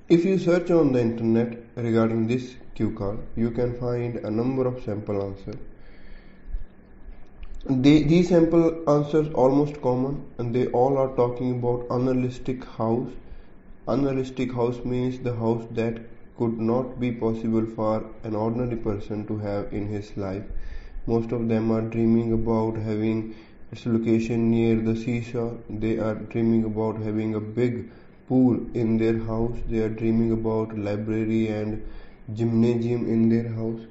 If you search on the internet regarding this cue card, you can find a number of sample answers. These sample answers almost common, and they all are talking about unrealistic house. Unrealistic house means the house that could not be possible for an ordinary person to have in his life. Most of them are dreaming about having its location near the seashore. They are dreaming about having a big pool in their house. They are dreaming about library and gymnasium in their house.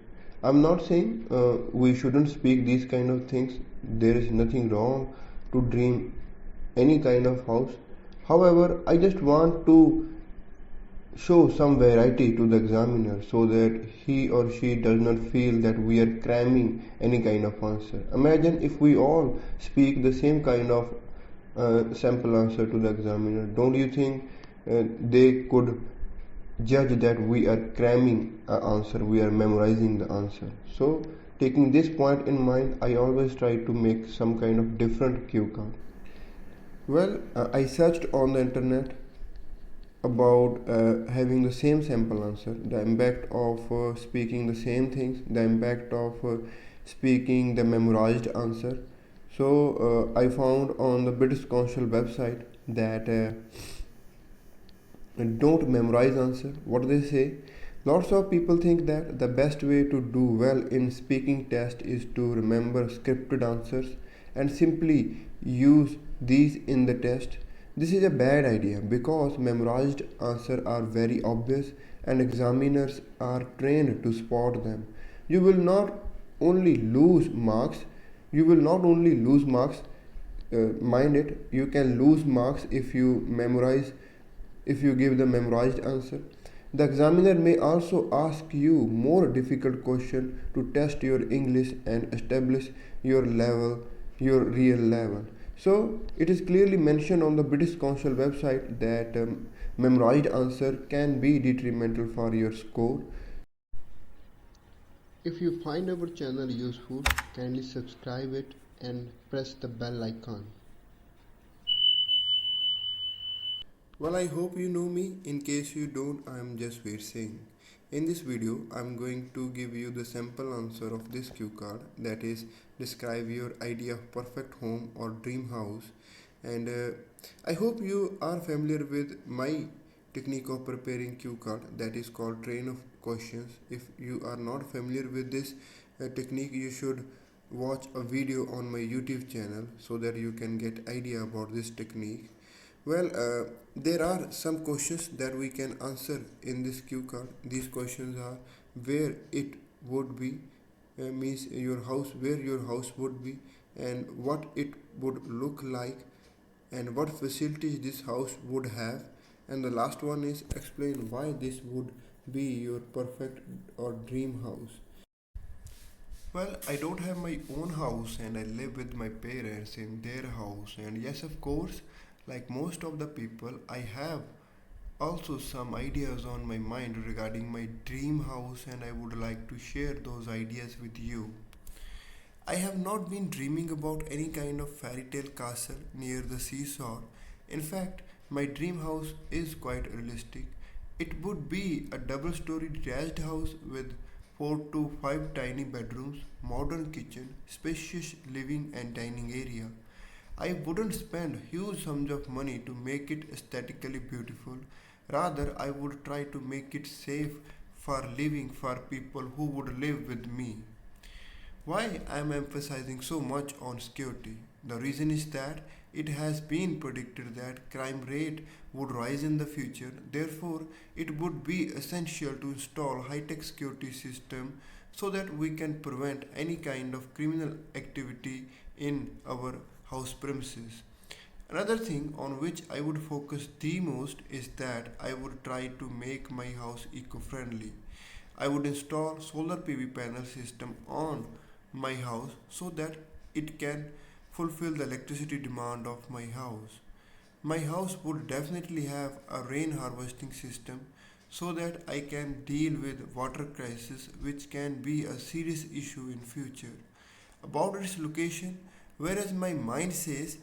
I'm not saying we shouldn't speak these kind of things. There is nothing wrong to dream any kind of house. However, I just want to show some variety to the examiner so that he or she does not feel that we are cramming any kind of answer. Imagine if we all speak the same kind of sample answer to the examiner. Don't you think they could judge that we are cramming an answer, we are memorizing the answer? So, taking this point in mind, I always try to make some kind of different cue card. Well, I searched on the internet about having the same sample answer, the impact of speaking the same things, the impact of speaking the memorized answer. So I found on the British Council website that don't memorize answer. What they say? Lots of people think that the best way to do well in speaking test is to remember scripted answers and simply use these in the test. This is a bad idea because memorized answers are very obvious and examiners are trained to spot them. You will not only lose marks, you will not only lose marks, mind it, you can lose marks if you give the memorized answer. The examiner may also ask you more difficult question to test your English and establish your level, your real level. So it is clearly mentioned on the British Council website that memorized answer can be detrimental for your score. If you find our channel useful, kindly subscribe it and press the bell icon. Well, I hope you know me. In case you don't, I am just Veer Singh. In this video, I am going to give you the sample answer of this cue card, that is, describe your idea of perfect home or dream house. And I hope you are familiar with my technique of preparing cue card, that is called train of questions. If you are not familiar with this technique, you should watch a video on my YouTube channel so that you can get idea about this technique. Well, there are some questions that we can answer in this cue card. These questions are where it would be, means your house, where your house would be, and what it would look like, and what facilities this house would have. And the last one is explain why this would be your perfect or dream house. Well, I don't have my own house and I live with my parents in their house. And yes, of course, like most of the people, I have also some ideas on my mind regarding my dream house and I would like to share those ideas with you. I have not been dreaming about any kind of fairy tale castle near the seashore. In fact, my dream house is quite realistic. It would be a double story detached house with 4 to 5 tiny bedrooms, modern kitchen, spacious living and dining area. I wouldn't spend huge sums of money to make it aesthetically beautiful. Rather, I would try to make it safe for living for people who would live with me. Why I am emphasizing so much on security? The reason is that it has been predicted that crime rate would rise in the future. Therefore, it would be essential to install high-tech security system so that we can prevent any kind of criminal activity in our house premises. Another thing on which I would focus the most is that I would try to make my house eco-friendly. I would install solar PV panel system on my house so that it can fulfill the electricity demand of my house. My house would definitely have a rain harvesting system so that I can deal with water crisis which can be a serious issue in future. About its location, whereas my mind says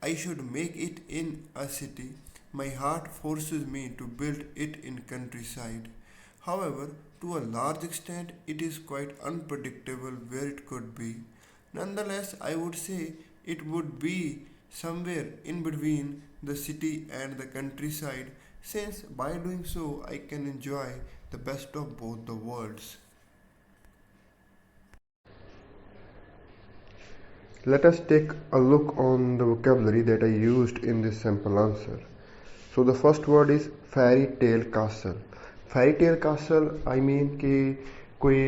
I should make it in a city, My heart forces me to build it in countryside. However, to a large extent, it is quite unpredictable where it could be. Nonetheless, I would say it would be somewhere in between the city and the countryside, since by doing so, I can enjoy the best of both the worlds. Let us take a look on the vocabulary that I used in this sample answer. So the first word is fairy tale castle. Fairy tale castle I mean कि कोई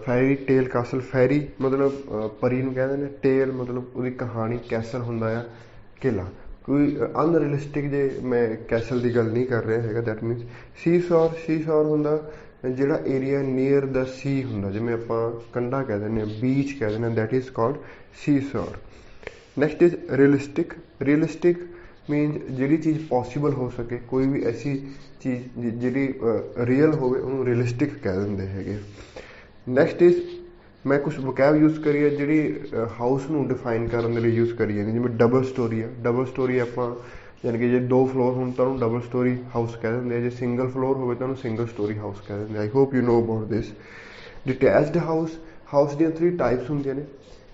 fairy tale castle fairy मतलब ਪਰੀ ਨੂੰ ਕਹਿੰਦੇ ਨੇ tale मतलब ਉਹਦੀ ਕਹਾਣੀ castle ਹੁੰਦਾ ਆ ਕਿਲਾ ਕੋਈ ਅਨਰੀਅਲਿਸਟਿਕ ਜੇ ਮੈਂ ਕੈਸਲ ਦੀ ਗੱਲ ਨਹੀਂ ਕਰ ਰਿਹਾ ਹੈਗਾ ਦੈਟ ਮੀਨਸ ਸੀਸ਼ੋਰ ਹੁੰਦਾ ਜਿਹੜਾ ਏਰੀਆ ਨੀਅਰ ਦਾ ਸੀ ਹੁੰਦਾ ਜਿਵੇਂ ਆਪਾਂ ਕੰਢਾ ਕਹਿ ਦਿੰਦੇ ਹਾਂ ਬੀਚ ਕਹਿ ਦਿੰਦੇ ਹਾਂ that is called seashore next is realistic means ਜਿਹੜੀ ਚੀਜ਼ ਪੋਸੀਬਲ ਹੋ ਸਕੇ ਕੋਈ ਵੀ ਐਸੀ ਚੀਜ਼ ਜਿਹੜੀ ਰੀਅਲ ਹੋਵੇ ਉਹਨੂੰ ਰੀਅਲਿਸਟਿਕ ਕਹਿ ਦਿੰਦੇ ਹੈਗੇ ਨੈਕਸਟ ਇਜ਼ ਮੈਂ ਕੁਝ ਵੋਕੈਬ ਯੂਜ਼ ਕਰੀ ਹੈ ਜਿਹੜੀ ਹਾਊਸ ਨੂੰ ਡਿਫਾਈਨ ਕਰਨ ਦੇ ਲਈ ਯੂਜ਼ ਕਰੀ ਹੈ ਜਿਵੇਂ ਡਬਲ ਸਟੋਰੀ ਆਪਾਂ ਯਾਨੀ ਕਿ ਜੇ 2 ਫਲੋਰ ਹੋਣ ਤਾਂ ਉਹਨੂੰ ਡਬਲ ਸਟੋਰੀ ਹਾਊਸ ਕਹਿ ਦਿੰਦੇ ਆ ਜੇ ਸਿੰਗਲ ਫਲੋਰ ਹੋਵੇ ਤਾਂ ਉਹਨੂੰ ਸਿੰਗਲ ਸਟੋਰੀ ਹਾਊਸ ਕਹਿ ਦਿੰਦੇ I hope you know about this detached house ਦੀਆਂ 3 ਟਾਈਪਸ ਹੁੰਦੀਆਂ ਨੇ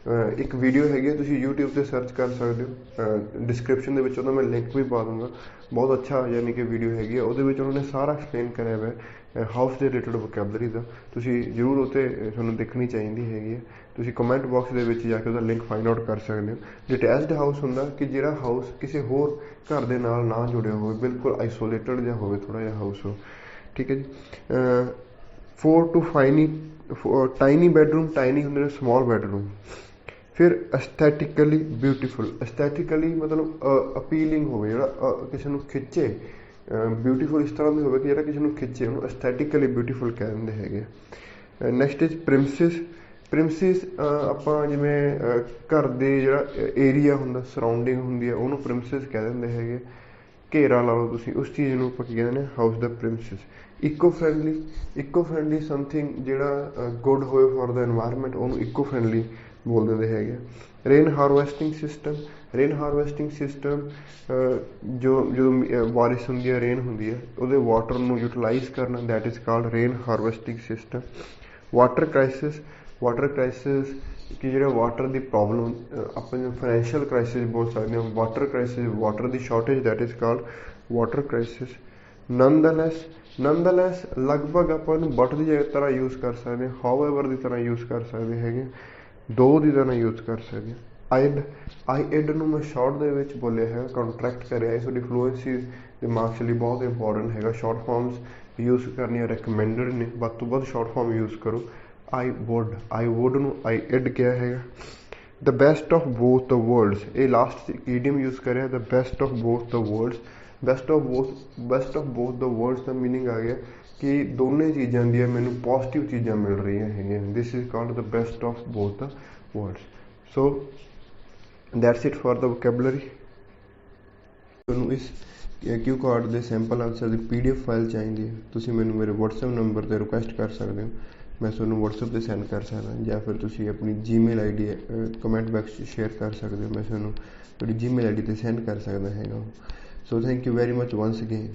ਇੱਕ ਵੀਡੀਓ ਹੈਗੀ ਹੈ ਤੁਸੀਂ YouTube ਤੇ ਸਰਚ ਕਰ ਸਕਦੇ ਹੋ ਡਿਸਕ੍ਰਿਪਸ਼ਨ ਦੇ ਵਿੱਚ ਉਹਦਾ ਮੈਂ ਲਿੰਕ ਵੀ ਪਾ ਦੂੰਗਾ ਬਹੁਤ ਅੱਛਾ ਯਾਨੀ ਕਿ ਵੀਡੀਓ ਹੈਗੀ ਹੈ ਉਹਦੇ ਵਿੱਚ ਉਹਨਾਂ ਨੇ ਸਾਰਾ ਐਕਸਪਲੇਨ ਕਰਿਆ ਹੋਇਆ ਹਾਊਸ ਦੇ ਰਿਲੇਟਡ ਵੋਕੈਬਲਰੀ ਦਾ ਤੁਸੀਂ ਜ਼ਰੂਰ ਉੱਤੇ ਤੁਹਾਨੂੰ ਦੇਖਣੀ ਚਾਹੀਦੀ ਹੈਗੀ ਹੈ ਤੁਸੀਂ ਕਮੈਂਟ ਬਾਕਸ ਦੇ ਵਿੱਚ ਜਾ ਕੇ ਉਹਦਾ ਲਿੰਕ ਫਾਈਂਡ ਆਊਟ ਕਰ ਸਕਦੇ ਹੋ ਡਿਟੈਚਡ ਹਾਊਸ ਹੁੰਦਾ ਕਿ ਜਿਹੜਾ ਹਾਊਸ ਕਿਸੇ ਹੋਰ ਘਰ ਦੇ ਨਾਲ ਨਾ ਜੁੜਿਆ ਹੋਵੇ ਬਿਲਕੁਲ ਆਈਸੋਲੇਟਡ ਜਿਹਾ ਹੋਵੇ ਥੋੜ੍ਹਾ ਜਿਹਾ ਹਾਊਸ ਹੋ ਠੀਕ ਹੈ ਜੀ 4 to ਟਾਈਨੀ ਬੈਡਰੂਮ ਟਾਈਨੀ ਹੁੰਦੇ ਨੇ ਸਮੋਲ ਬੈਡਰੂਮ ਫਿਰ ਐਸਥੈਟਿਕਲੀ ਬਿਊਟੀਫੁਲ ਮਤਲਬ ਅਪੀਲਿੰਗ ਹੋਵੇ ਜਿਹੜਾ ਕਿਸੇ ਨੂੰ ਖਿੱਚੇ ਬਿਊਟੀਫੁਲ ਇਸ ਤਰ੍ਹਾਂ ਦੀ ਹੋਵੇ ਕਿ ਜਿਹੜਾ ਕਿਸੇ ਨੂੰ ਖਿੱਚੇ ਉਹਨੂੰ ਐਸਥੈਟਿਕਲੀ ਬਿਊਟੀਫੁਲ ਕਹਿ ਦਿੰਦੇ ਹੈਗੇ ਨੈਕਸਟ ਇਜ਼ ਪ੍ਰਿਮਸਿਸ ਆਪਾਂ ਜਿਵੇਂ ਘਰ ਦੇ ਜਿਹੜਾ ਏਰੀਆ ਹੁੰਦਾ ਸਰਾਊਂਡਿੰਗ ਹੁੰਦੀ ਹੈ ਉਹਨੂੰ ਪ੍ਰਿਮਸਿਸ ਕਹਿ ਦਿੰਦੇ ਹੈਗੇ ਘੇਰਾ ਲਾ ਲਓ ਤੁਸੀਂ ਉਸ ਚੀਜ਼ ਨੂੰ ਆਪਾਂ ਕੀ ਕਹਿੰਦੇ ਨੇ ਹਾਊਸ ਦਾ ਪ੍ਰਿਮਸਿਸ ਇਕੋ ਫਰੈਂਡਲੀ ਸਮਥਿੰਗ ਜਿਹੜਾ ਗੁੱਡ ਹੋਵੇ ਫॉर ਦਾ এনवायरमेंट ਉਹਨੂੰ ਇਕੋ ਫਰੈਂਡਲੀ ਬੋਲ ਦਿੰਦੇ ਹੈਗੇ ਰੇਨ ਹਾਰਵੈਸਟਿੰਗ ਸਿਸਟਮ ਜਦੋਂ ਬਾਰਿਸ਼ ਹੁੰਦੀ ਹੈ ਰੇਨ ਹੁੰਦੀ ਹੈ ਉਹਦੇ ਵਾਟਰ ਨੂੰ ਯੂਟਿਲਾਈਜ਼ ਕਰਨਾ that is called rain harvesting system water crisis ਕਿ ਜਿਹੜਾ ਵਾਟਰ ਦੀ ਪ੍ਰੋਬਲਮ ਆਪਾਂ ਜਿਵੇਂ ਫਾਈਨੈਂਸ਼ੀਅਲ ਕ੍ਰਾਈਸਿਸ ਬੋਲ ਸਕਦੇ ਹਾਂ ਵਾਟਰ ਦੀ shortage that is called water crisis nonetheless ਲਗਭਗ ਆਪਾਂ ਇਹਨੂੰ ਬਟ ਦੀ ਤਰ੍ਹਾਂ ਯੂਜ਼ ਕਰ ਸਕਦੇ ਹਾਂ ਹਾਊਐਵਰ ਦੀ ਤਰ੍ਹਾਂ ਯੂਜ਼ ਕਰ ਸਕਦੇ ਹੈਗੇ ਦੋ ਦੀ ਤਰ੍ਹਾਂ ਯੂਜ਼ ਕਰ ਸਕਦੇ ਆਈਡ ਨੂੰ ਮੈਂ ਸ਼ਾਰਟ ਦੇ ਵਿੱਚ ਬੋਲਿਆ ਹੈਗਾ ਕੰਟਰੈਕਟ ਕਰਿਆ ਤੁਹਾਡੀ ਫਲੂਐਂਸੀ ਦੇ ਮਾਰਕਸ ਲਈ ਬਹੁਤ ਇੰਪੋਰਟੈਂਟ ਹੈਗਾ ਸ਼ਾਰਟ ਫਾਰਮਸ ਯੂਜ਼ ਕਰਨੀਆਂ ਰეკਮੈਂਡਡ ਨੇ ਵੱਧ ਤੋਂ ਵੱਧ ਸ਼ਾਰਟ ਫਾਰਮ ਯੂਜ਼ ਕਰੋ ਆਈ ਵੁੱਡ ਨੂੰ ਆਈਡ ਕਿਹਾ ਹੈਗਾ the best of both the world's ਇਹ ਲਾਸਟ ਈਡੀਅਮ ਯੂਜ਼ ਕਰਿਆ the best of both the world's best of both the world's the meaning ਆ ਗਿਆ ਕਿ ਦੋਨੇ ਚੀਜ਼ਾਂ ਦੀਆਂ ਮੈਨੂੰ ਪੋਜ਼ੀਟਿਵ ਚੀਜ਼ਾਂ ਮਿਲ ਰਹੀਆਂ ਹੈਗੀਆਂ this is called the best of both the world's so that's it for the vocabulary ਤੁਹਾਨੂੰ ਇਸ ਕਿਊ ਕਾਰਡ ਦੇ ਸੈਂਪਲ ਆਨਸਰ ਦੀ PDF ਫਾਈਲ ਚਾਹੀਦੀ ਹੈ ਤੁਸੀਂ ਮੈਨੂੰ ਮੇਰੇ WhatsApp ਨੰਬਰ 'ਤੇ ਰਿਕੁਐਸਟ ਕਰ ਸਕਦੇ ਹੋ ਮੈਂ ਤੁਹਾਨੂੰ WhatsApp 'ਤੇ ਸੈਂਡ ਕਰ ਸਕਦਾ ਜਾਂ ਫਿਰ ਤੁਸੀਂ ਆਪਣੀ Gmail ID ਕਮੈਂਟ ਬਾਕਸ 'ਚ ਸ਼ੇਅਰ ਕਰ ਸਕਦੇ ਹੋ ਮੈਂ ਤੁਹਾਨੂੰ ਤੁਹਾਡੀ Gmail ID 'ਤੇ ਸੈਂਡ ਕਰ ਸਕਦਾ ਹੈਗਾ so thank you very much ones again